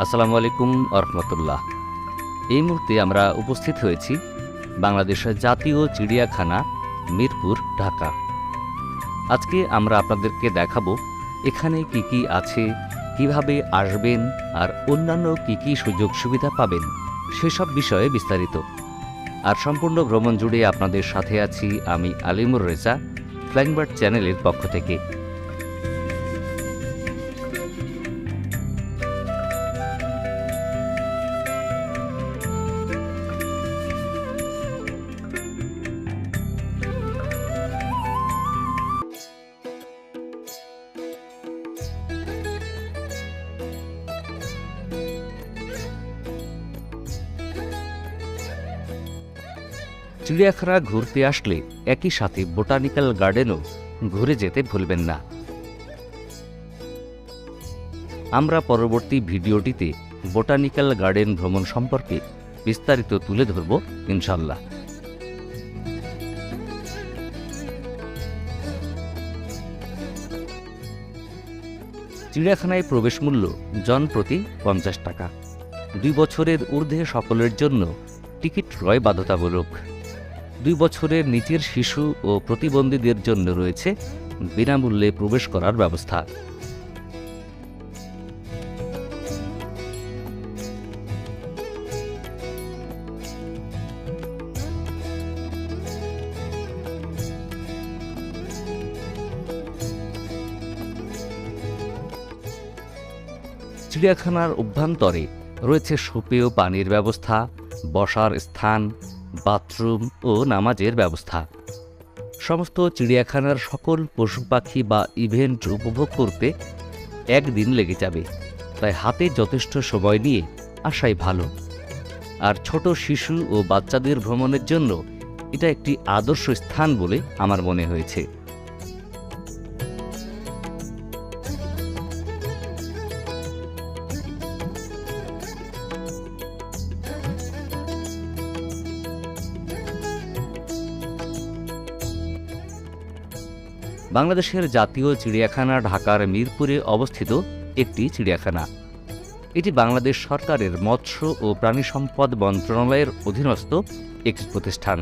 আসসালামু আলাইকুম আরহামতুল্লাহ। এই মুহূর্তে আমরা উপস্থিত হয়েছি বাংলাদেশের জাতীয় চিড়িয়াখানা মিরপুর, ঢাকা। আজকে আমরা আপনাদেরকে দেখাবো এখানে কি কি আছে, কিভাবে আসবেন আর অন্যান্য কি কি সুযোগ সুবিধা পাবেন সেসব বিষয়ে বিস্তারিত। আর সম্পূর্ণ ভ্রমণ জুড়ে আপনাদের সাথে আছি আমি আলিমুর রেজা, ফ্লাইং বার্ড চ্যানেলের পক্ষ থেকে। চিড়িয়াখানা ঘুরতে আসলে একই সাথে বোটানিক্যাল গার্ডেনও ঘুরে যেতে ভুলবেন না। আমরা পরবর্তী ভিডিওটিতে বোটানিক্যাল গার্ডেন ভ্রমণ সম্পর্কে বিস্তারিত তুলে ধরব ইনশাল্লাহ। চিড়িয়াখানায় প্রবেশ মূল্য জনপ্রতি 50 টাকা। 2 বছরের ঊর্ধ্বে সকলের জন্য টিকিট ক্রয় বাধ্যতামূলক। 2 বছরের নিচের শিশু ও প্রতিবন্ধীদের জন্য রয়েছে বিনামূল্যে প্রবেশ করার ব্যবস্থা। চিড়িয়াখানার অভ্যন্তরে রয়েছে সুপেয় পানির ব্যবস্থা, বসার স্থান, বাথরুম ও নামাজের ব্যবস্থা। সমস্ত চিড়িয়াখানার সকল পশু পাখি বা ইভেন্ট উপভোগ করতে একদিন লেগে যাবে, তাই হাতে যথেষ্ট সময় নিয়ে আসাই ভালো। আর ছোট শিশু ও বাচ্চাদের ভ্রমণের জন্য এটা একটি আদর্শ স্থান বলে আমার মনে হয়েছে। বাংলাদেশের জাতীয় চিড়িয়াখানা ঢাকার মিরপুরে অবস্থিত একটি চিড়িয়াখানা। এটি বাংলাদেশ সরকারের মৎস্য ও প্রাণী সম্পদ মন্ত্রণালয়ের অধীনস্থ একটি প্রতিষ্ঠান।